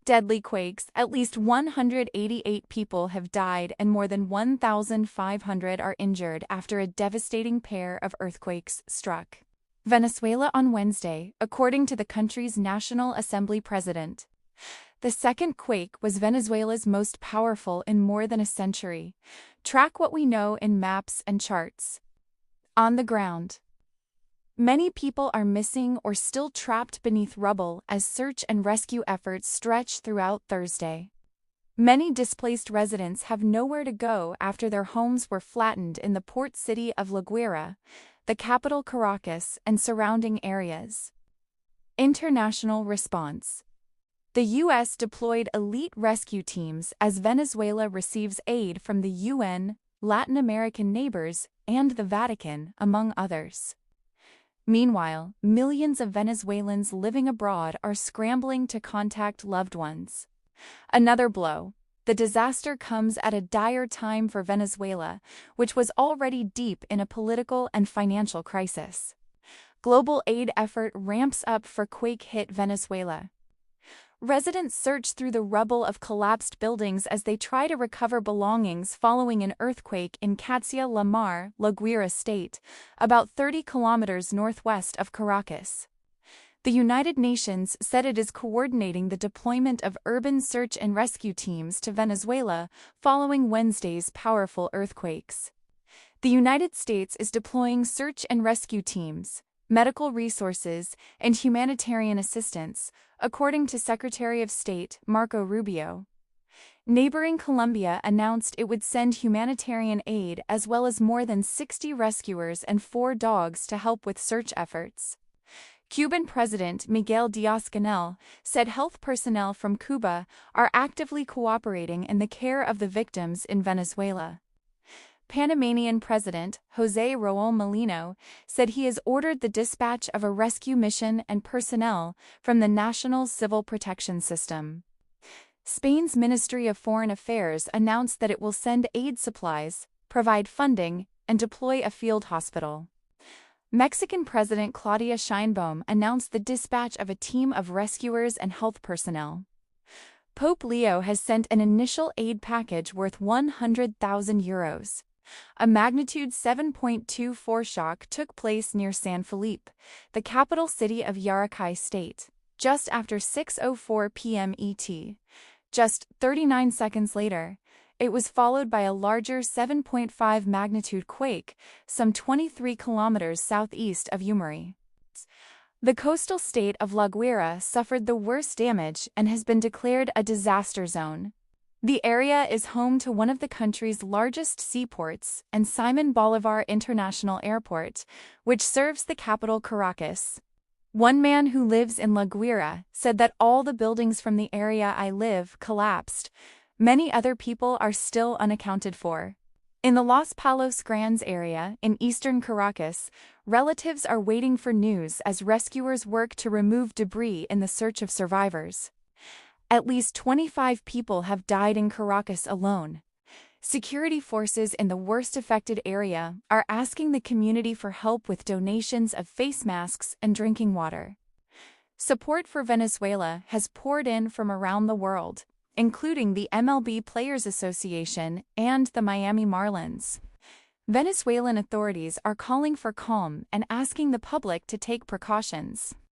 Deadly quakes. At least 188 people have died and more than 1,500 are injured after a devastating pair of earthquakes struck Venezuela on Wednesday, according to the country's National Assembly president. The second quake was Venezuela's most powerful in more than a century. Track what we know in maps and charts. On the ground, many people are missing or still trapped beneath rubble as search and rescue efforts stretch throughout Thursday. Many displaced residents have nowhere to go after their homes were flattened in the port city of La Guaira, the capital Caracas, and surrounding areas. International response. The U.S. deployed elite rescue teams as Venezuela receives aid from the UN, Latin American neighbors, and the Vatican, among others. Meanwhile, millions of Venezuelans living abroad are scrambling to contact loved ones. Another blow. The disaster comes at a dire time for Venezuela, which was already deep in a political and financial crisis. Global aid effort ramps up for quake-hit Venezuela. Residents search through the rubble of collapsed buildings as they try to recover belongings following an earthquake in Catsia-La Mar, La Guaira state, about 30 kilometers northwest of Caracas. The United Nations said it is coordinating the deployment of urban search and rescue teams to Venezuela following Wednesday's powerful earthquakes. The United States is deploying search and rescue teams, medical resources, and humanitarian assistance, according to Secretary of State Marco Rubio. Neighboring Colombia announced it would send humanitarian aid as well as more than 60 rescuers and 4 dogs to help with search efforts. Cuban President Miguel Díaz-Canel said health personnel from Cuba are actively cooperating in the care of the victims in Venezuela. Panamanian President José Raúl Mulino said he has ordered the dispatch of a rescue mission and personnel from the National Civil Protection System. Spain's Ministry of Foreign Affairs announced that it will send aid supplies, provide funding, and deploy a field hospital. Mexican President Claudia Sheinbaum announced the dispatch of a team of rescuers and health personnel. Pope Leo has sent an initial aid package worth €100,000. A magnitude 7.24 shock took place near San Felipe, the capital city of Yaracuy State, just after 6:04 p.m. ET. Just 39 seconds later, it was followed by a larger 7.5 magnitude quake, some 23 kilometers southeast of Yumari. The coastal state of La Guaira suffered the worst damage and has been declared a disaster zone. The area is home to one of the country's largest seaports and Simon Bolivar International Airport, which serves the capital Caracas. One man who lives in La Guaira said that all the buildings from the area I live collapsed. Many other people are still unaccounted for. In the Los Palos Grandes area in eastern Caracas, relatives are waiting for news as rescuers work to remove debris in the search of survivors. At least 25 people have died in Caracas alone. Security forces in the worst affected area are asking the community for help with donations of face masks and drinking water. Support for Venezuela has poured in from around the world, including the MLB Players Association and the Miami Marlins. Venezuelan authorities are calling for calm and asking the public to take precautions.